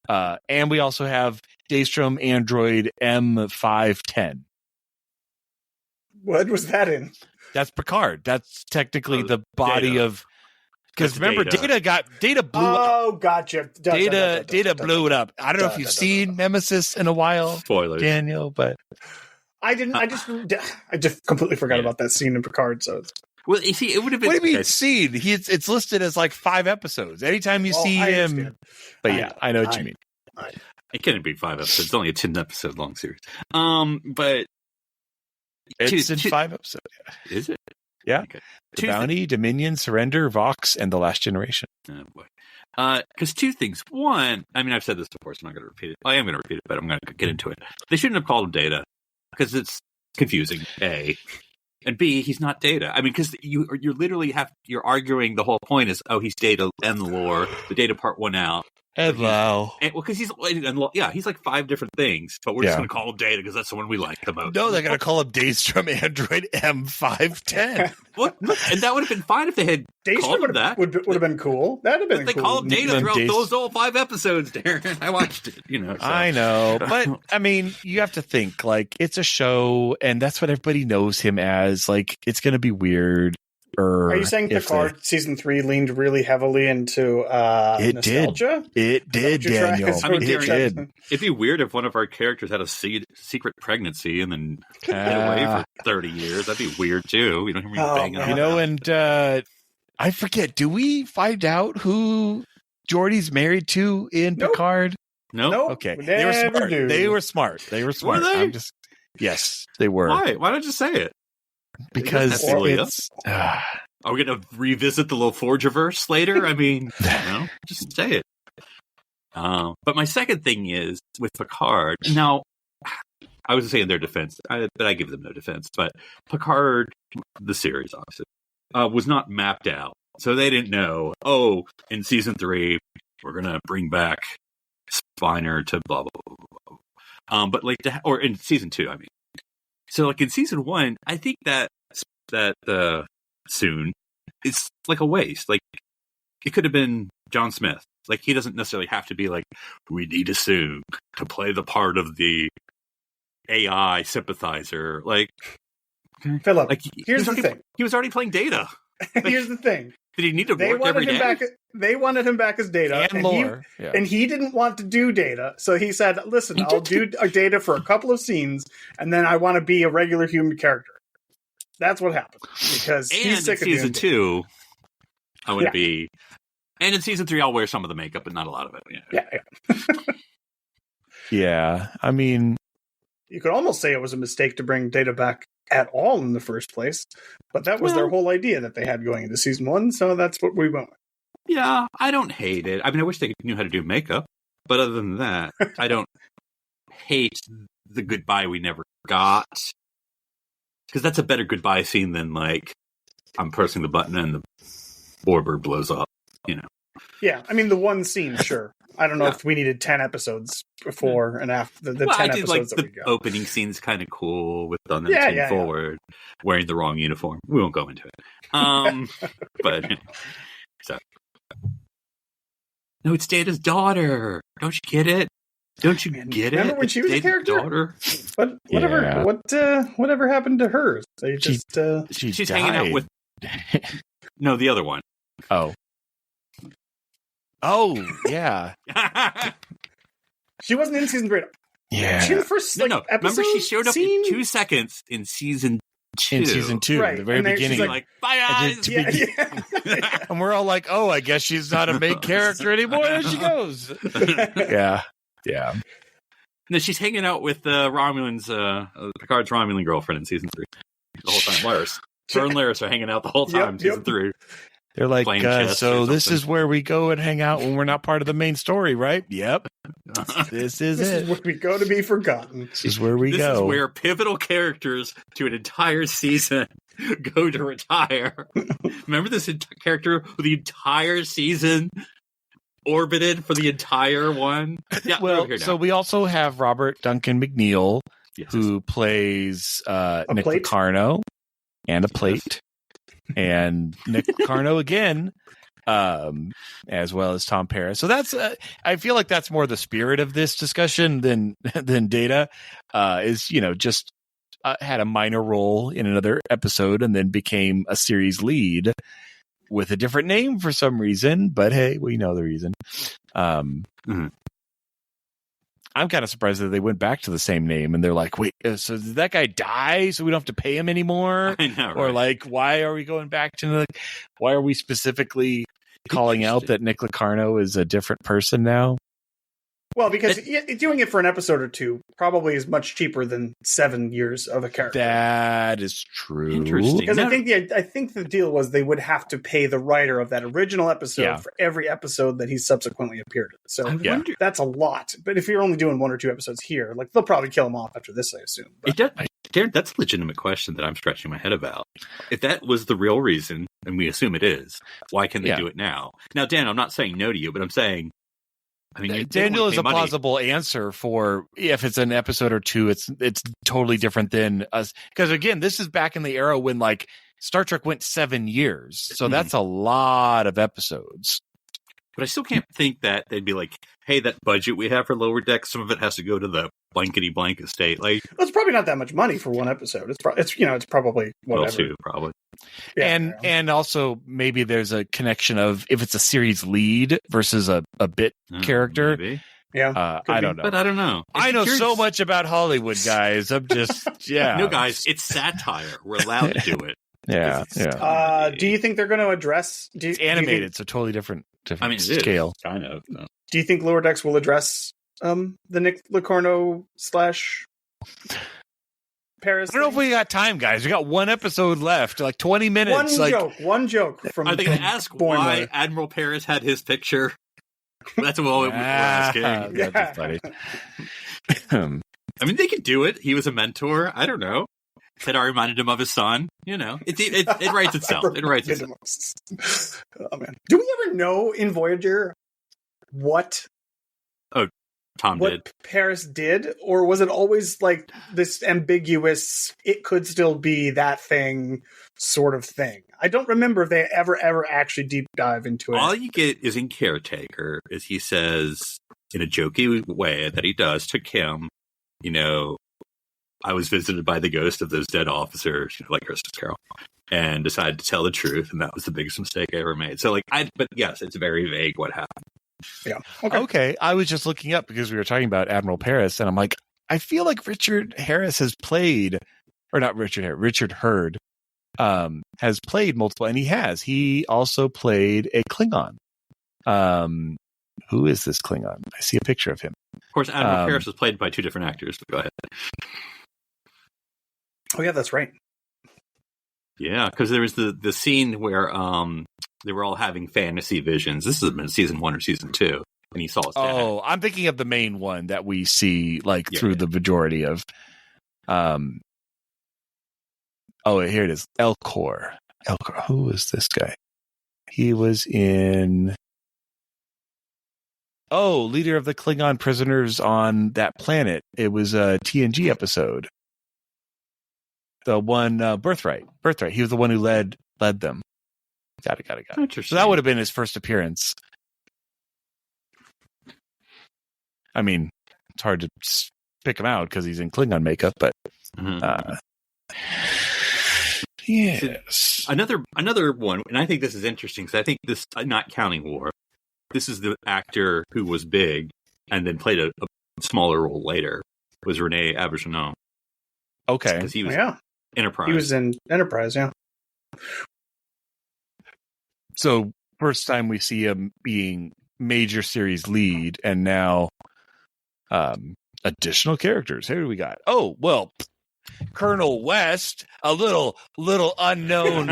And we also have Daystrom Android M510. What was that in? That's Picard. That's technically the body of. Because remember, Data blew up. Oh, gotcha. Data blew it up. I don't know if you've seen Nemesis in a while, spoilers, Daniel, but I didn't. I just completely forgot about that scene in Picard. So, well, you see, it would have been. What do you mean scene? It's listed as 5 episodes. Anytime you see him, but I know what you mean. It couldn't be 5 episodes. It's only a 10-episode long series. But it's in 5 episodes. Is it? Yeah. Okay. The Bounty, Dominion, Surrender, Vox, and The Last Generation. Oh, boy. Because 2 things. One, I've said this before, so I'm not going to repeat it. I am going to repeat it, but I'm going to get into it. They shouldn't have called him Data because it's confusing, A. And B, he's not Data. Because you're literally you're arguing the whole point is, he's Data and the lore, the Data part 1 out. Hello. Because he's 5 different things, but we're just going to call him Data because that's the one we like the most. No, they're going to call him Daystrom Android M510. What? And that would have been fine if they had called him that. Would have been cool. That would have been cool. They call him Data throughout those all 5 episodes, Darren. I watched it, So. I know, but you have to think it's a show, and that's what everybody knows him as. It's going to be weird. Are you saying Picard season 3 leaned really heavily into nostalgia? It did, Daniel. It did. It'd be weird if one of our characters had a secret pregnancy and then get away for 30 years. That'd be weird too. We don't hear me banging. And I forget. Do we find out who Geordi's married to in Picard? No. Okay. They were smart. They were smart. Were they? Yes, they were. Why? Why don't you say it? Because it's. Are we going to revisit the LaForge-verse later? Just say it. But my second thing is with Picard. Now, I was going to say in their defense, but I give them no defense. But Picard, the series, obviously, was not mapped out. So they didn't know, in season 3, we're going to bring back Spiner to blah, blah, blah, blah, blah. But or in season 2, So in season 1, I think that soon, it's like a waste. Like, it could have been John Smith. Like, he doesn't necessarily have to be like, we need a Soong to play the part of the AI sympathizer. Like, Philip, like here's the thing. He was already playing Data. Like, Here's the thing. Did he need to work every day? They wanted him back as Data. And lore. And he didn't want to do Data. So he said, listen, I'll do a Data for a couple of scenes, and then I want to be a regular human character. That's what happened. Because he's sick of season 2, I would be... And in season 3, I'll wear some of the makeup, but not a lot of it. Yeah. Yeah. I mean... You could almost say it was a mistake to bring Data back at all in the first place. But that was their whole idea that they had going into season 1, so that's what we went with. Yeah, I don't hate it. I mean, I wish they knew how to do makeup. But other than that, I don't hate the goodbye we never got. Because that's a better goodbye scene than, like, I'm pressing the button and the warbird blows up, you know. Yeah, I mean, the one scene, sure. I don't know if we needed 10 episodes before and after the 10 I did, episodes like, that the we got. opening scene's kind of cool with on them forward, wearing the wrong uniform. We won't go into it. But, so. No, it's Data's daughter. Don't you get it? Don't you get it? Remember when she was a character? Daughter? But whatever happened to her? They just she's hanging out with no, the other one. Oh, yeah. She wasn't in season 3. Yeah. She in the first episode. Remember, she showed up in 2 seconds in season 2. In season 2, right. at the very beginning. Like, bye guys. Yeah. And we're all like, oh, I guess she's not a main character anymore. There she goes. Yeah. No, she's hanging out with Romulans, Picard's Romulan girlfriend in season 3 the whole time. Laris. Her and Laris are hanging out the whole time. Season 3. They're like, so this is where we go and hang out when we're not part of the main story, right? Yep. This is where we go to be forgotten. This is where we go. This is where pivotal characters to an entire season go to retire. Remember this character who the entire season orbited for the entire one? Yeah, well, so we also have Robert Duncan McNeil, who plays Nick Locarno and a plate. And Nick Locarno again, as well as Tom Paris. So that's I feel like that's more the spirit of this discussion than Data is, just had a minor role in another episode and then became a series lead with a different name for some reason. But hey, we know the reason. I'm kind of surprised that they went back to the same name and they're like, wait, so did that guy die so we don't have to pay him anymore? I know, right? Or like, why are we going back to why are we specifically calling out that Nick Locarno is a different person now? Well, because doing it for an episode or 2 probably is much cheaper than 7 years of a character. That is true. Interesting. Because I think the deal was they would have to pay the writer of that original episode for every episode that he subsequently appeared in. So that's a lot. But if you're only doing 1 or 2 episodes here, like they'll probably kill him off after this, I assume. Darren, that's a legitimate question that I'm scratching my head about. If that was the real reason, and we assume it is, why can't they do it now? Now, Dan, I'm not saying no to you, but I'm saying, Daniel is a plausible answer for if it's an episode or 2, it's totally different than us. Because again, this is back in the era when like Star Trek went 7 years. So that's a lot of episodes. But I still can't think that they'd be like, hey, that budget we have for Lower Deck, some of it has to go to the blankety blank estate. Like, well, it's probably not that much money for 1 episode. It's probably whatever. Well, 2, probably. Yeah, and also maybe there's a connection of if it's a series lead versus a bit character. Maybe. Yeah, I don't know. But I don't know. I know so much about Hollywood, guys. I'm just No, guys, it's satire. We're allowed to do it. Yeah. Do you think they're going to address? It's animated, so totally different scale. Kind of. No. Do you think Lower Decks will address the Nick Locarno / Paris? I don't know if we got time, guys. We got 1 episode left, like 20 minutes. One joke from. Are they going to ask why Admiral Paris had his picture? That's what we're asking. That's funny. I mean, they could do it. He was a mentor. I don't know. Had I reminded him of his son. It writes itself. It writes itself. Oh man, do we ever know in Voyager what Tom what did. Paris did, or was it always like this ambiguous, it could still be that thing sort of thing? I don't remember if they ever actually deep dive into it. All you get is in Caretaker, is he says, in a jokey way that he does to Kim, you know, I was visited by the ghost of those dead officers, you know, like Christmas Carol, and decided to tell the truth, and that was the biggest mistake I ever made. So, like, but yes, it's very vague what happened. Yeah. Okay. I was just looking up because we were talking about Admiral Paris, and I'm like, I feel like Richard Harris has played, or not Richard Harris, Richard Hurd has played multiple, and he has. He also played a Klingon. Who is this Klingon? I see a picture of him. Of course, Admiral Paris was played by two different actors, but go ahead. Oh, yeah, that's right. Yeah, because there was the scene where they were all having fantasy visions. This has been season 1 or season 2, and he saw his dad. Oh, I'm thinking of the main one that we see through the majority of. Oh, here it is. Elcor. Who is this guy? He was in. Oh, leader of the Klingon prisoners on that planet. It was a TNG episode. The one, Birthright. He was the one who led them. Got it. Interesting. So that would have been his first appearance. I mean, it's hard to pick him out because he's in Klingon makeup, but yes. Another one, and I think this is interesting because I think this, not counting War, this is the actor who was big and then played a smaller role later, was Rene Auberjonois. Okay. Because he was Enterprise. He was in Enterprise, yeah. So first time we see him being major series lead, and now additional characters. Who do we got? Oh, well, Colonel West, a little unknown,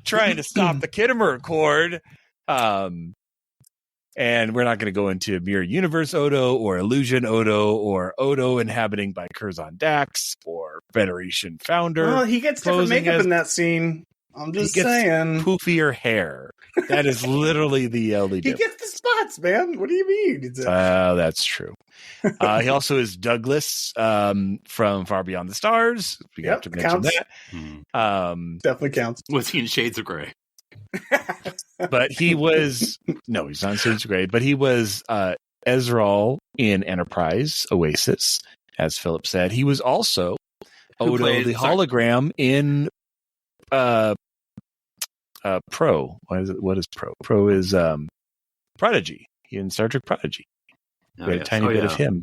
trying to stop the Kittimer Accord. And we're not going to go into Mirror Universe Odo or Illusion Odo or Odo inhabiting by Curzon Dax or Federation Founder. Well, he gets different makeup in that scene. I'm just saying. Poofier hair. That is literally the only difference. He gets the spots, man. What do you mean? That's true. He also is Douglas from Far Beyond the Stars. We have to mention that. Definitely counts. Was he in Shades of Grey? But he was no, he's not in Shades of Grey, but he was Ezral in Enterprise Oasis, as Philip said. He was also Odo the hologram in Pro. What is Pro? Pro is Prodigy. He in Star Trek Prodigy. We had a tiny bit of him.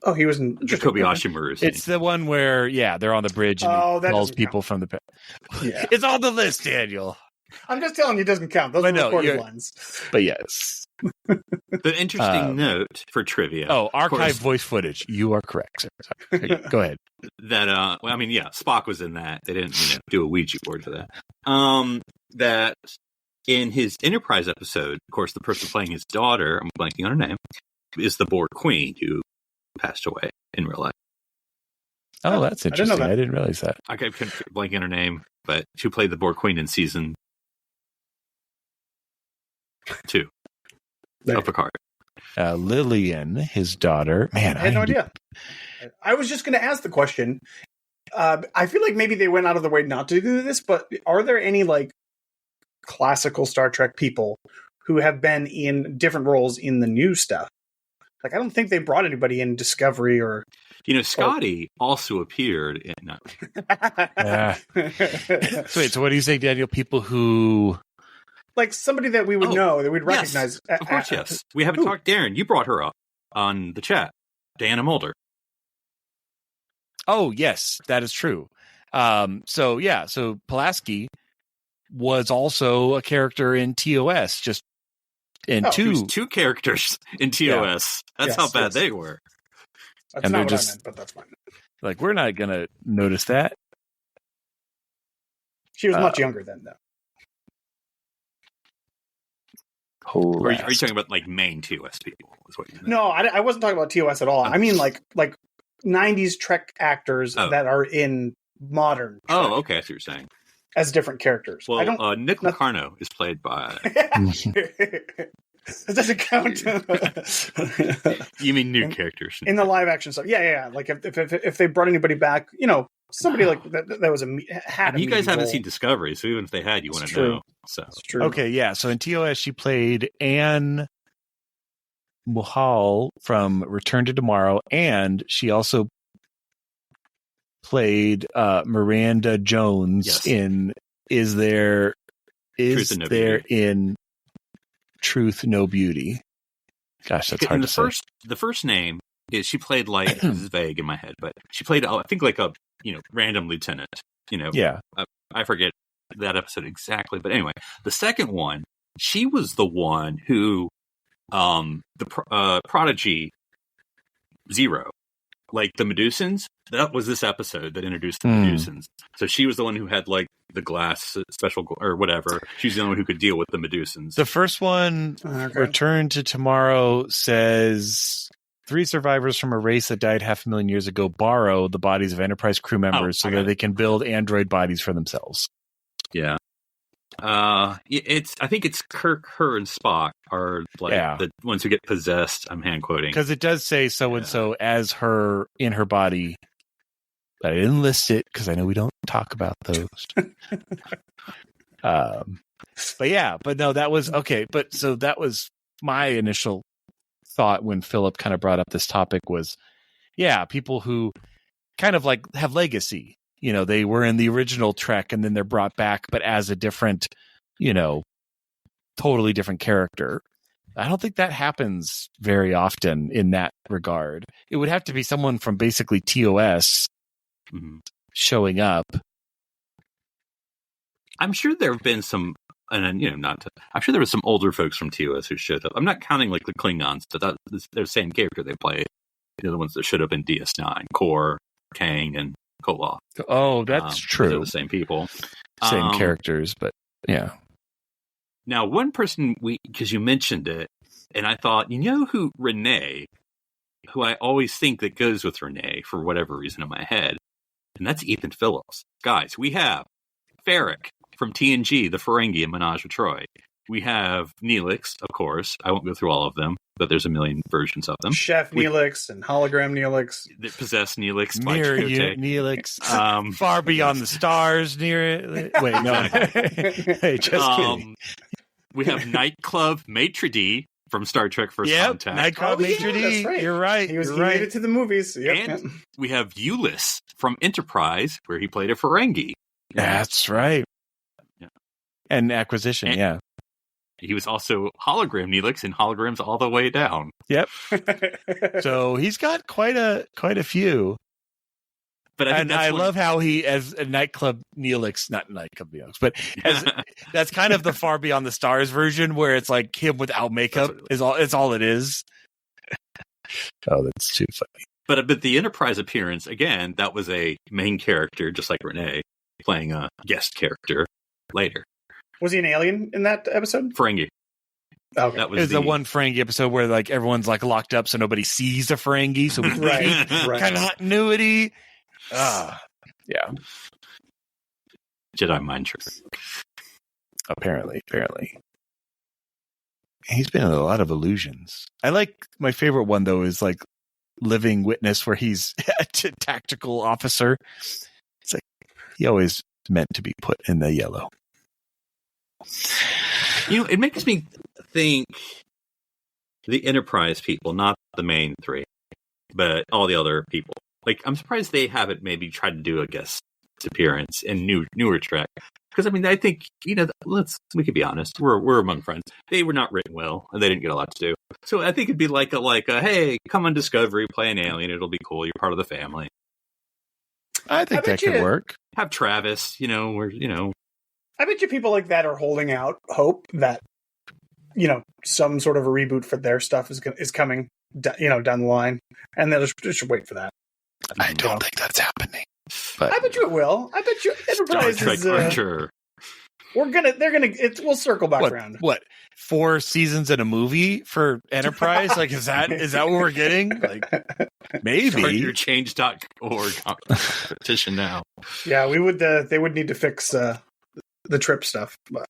Oh, he was in Kobayashi Maru. It's the one where they're on the bridge and he calls people from the yeah. It's on the list, Daniel. I'm just telling you, it doesn't count. Those are recorded ones. But yes. The interesting note for trivia. Oh, archive voice footage. You are correct, sir. Go ahead. That Spock was in that. They didn't do a Ouija board for that. That in his Enterprise episode, of course, the person playing his daughter, I'm blanking on her name, is the Borg Queen who passed away in real life. Oh, that's interesting. I didn't realize that. I kept blanking on her name, but she played the Borg Queen in season 2 of Picard. Lillian, his daughter. Man, I had no idea. I was just going to ask the question. I feel like maybe they went out of the way not to do this, but are there any classical Star Trek people who have been in different roles in the new stuff? I don't think they brought anybody in Discovery or... Scotty also appeared in... No. Wait, so what do you say, Daniel? People who... somebody that we would know, that we'd recognize. Yes, of course, yes. We haven't talked... Darren, you brought her up on the chat. Diana Mulder. Oh, yes, that is true. So Pulaski was also a character in TOS, just in two characters in TOS. Yeah. That's how bad they were. That's not what I meant, but that's fine. We're not going to notice that. She was much younger then, though. Are you talking about main TOS people? Is what you meant? No, I wasn't talking about TOS at all. I mean like 90s Trek actors that are in modern Trek. Oh, okay, that's what you're saying. As different characters. Well, Nick Locarno is played by... That doesn't count. You mean new characters in the live action stuff? Yeah. Like if they brought anybody back, somebody like that was had. You guys haven't seen Discovery, so even if they had, you wouldn't know. So it's true. Okay, yeah. So in TOS, she played Anne Muhal from Return to Tomorrow, and she also played Miranda Jones in in Truth No Beauty. Gosh, that's hard to say. The first name is she played like this is vague in my head, but she played I think like a random lieutenant. Yeah. I forget that episode exactly, but anyway, the second one, she was the one who the Prodigy Zero, like the Medusans. That was this episode that introduced the Medusans. So she was the one who had like the glass special or whatever. She's the only one who could deal with the Medusans. The first one, Return to Tomorrow, says 3 survivors from a race that died 500,000 years ago borrow the bodies of Enterprise crew members so that they can build android bodies for themselves. Yeah. I think it's Kirk, her, and Spock are like the ones who get possessed. I'm hand quoting because it does say so and so as her in her body, but I didn't list it because I know we don't talk about those. But no, that was okay. But so that was my initial thought when Philip kind of brought up this topic was, people who kind of like have legacy. They were in the original Trek and then they're brought back, but as a different, totally different character. I don't think that happens very often in that regard. It would have to be someone from basically TOS showing up. I'm sure there have been some, and I'm sure there were some older folks from TOS who showed up. I'm not counting like the Klingons, but they're the same character they play. The ones that showed up in DS9, Kor, Kang, and Koloth. Oh, that's true. They're the same people. Same characters, but yeah. Now, one person, because you mentioned it, and I thought, who Renee, who I always think that goes with Renee for whatever reason in my head, and that's Ethan Phillips. Guys, we have Ferric from TNG, the Ferengi in Menage a Troi. We have Neelix, of course. I won't go through all of them, but there's a million versions of them. Chef Neelix and Hologram Neelix. That possess Neelix. Mirror Neelix. Far Beyond the Stars. Wait, no. Hey, just kidding. We have Nightclub Maitre D from Star Trek First Contact. Nightclub Maitre D. That's right. You're right. He made it to the movies. Yep. And we have Ulyss from Enterprise, where he played a Ferengi. That's right. Yeah. And Acquisition, He was also Hologram Neelix in Holograms All the Way Down. Yep. So he's got quite a few. But I love how he, as a Nightclub Neelix, not Nightclub Neelix, but that's kind of the Far Beyond the Stars version where it's like him without makeup it's all it is. Oh, that's too funny. But the Enterprise appearance, again, that was a main character, just like Renee, playing a guest character later. Was he an alien in that episode? Ferengi. Okay. That was it was the one Ferengi episode where like everyone's like locked up so nobody sees a Ferengi, so we right. kind of continuity. Yeah. Jedi mind trick. Apparently. He's been in a lot of illusions. I like my favorite one though is like Living Witness, where he's a tactical officer. It's like he always meant to be put in the yellow. It makes me think the Enterprise people, not the main three, but all the other people. Like, I'm surprised they haven't maybe tried to do a guest appearance in newer Trek. Because, I think, we could be honest. We're among friends. They were not written well, and they didn't get a lot to do. So I think it'd be like a hey, come on Discovery, play an alien. It'll be cool. You're part of the family. I think that could work. Have Travis, I bet you people like that are holding out hope that, some sort of a reboot for their stuff is coming, down the line. And they'll just wait for that. I don't think that's happening. But I bet you it will. I bet you Enterprise is. We'll circle back around. What? 4 seasons in a movie for Enterprise? Like, is that what we're getting? Like, maybe. Start your change.org petition now. Yeah, we would. They would need to fix the trip stuff, but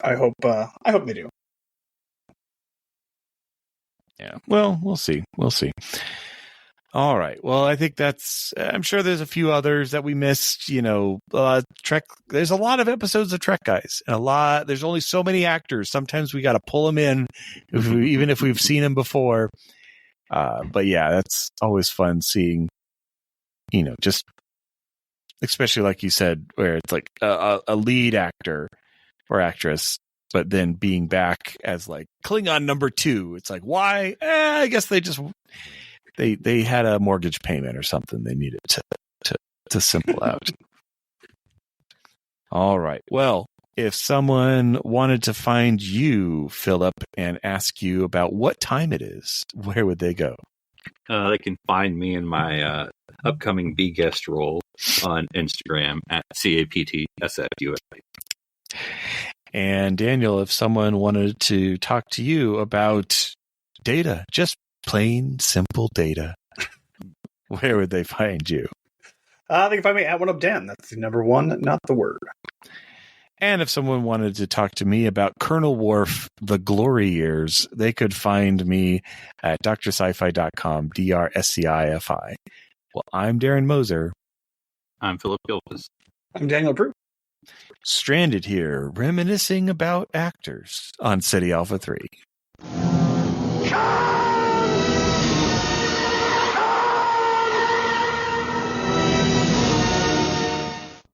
I hope they do. Yeah. Well, we'll see. We'll see. All right. Well, I think I'm sure there's a few others that we missed, Trek. There's a lot of episodes of Trek, guys. There's only so many actors. Sometimes we got to pull them in, even if we've seen them before. But yeah, that's always fun seeing, just especially like you said, where it's like a lead actor or actress, but then being back as like Klingon number 2. It's like, why? I guess they just... They had a mortgage payment or something they needed to simple out. All right. Well, if someone wanted to find you, Philip, and ask you about what time it is, where would they go? They can find me in my upcoming B guest role on Instagram at CAPTSFUA. And Daniel, if someone wanted to talk to you about data, just plain, simple data, where would they find you? They can find me at OneUpDan. That's the number 1, not the word. And if someone wanted to talk to me about Colonel Worf, the glory years, they could find me at drsci-fi.com, DRSCIFI. Well, I'm Darren Moser. I'm Philip Gilfus. I'm Daniel Prue. Stranded here, reminiscing about actors on City Alpha 3.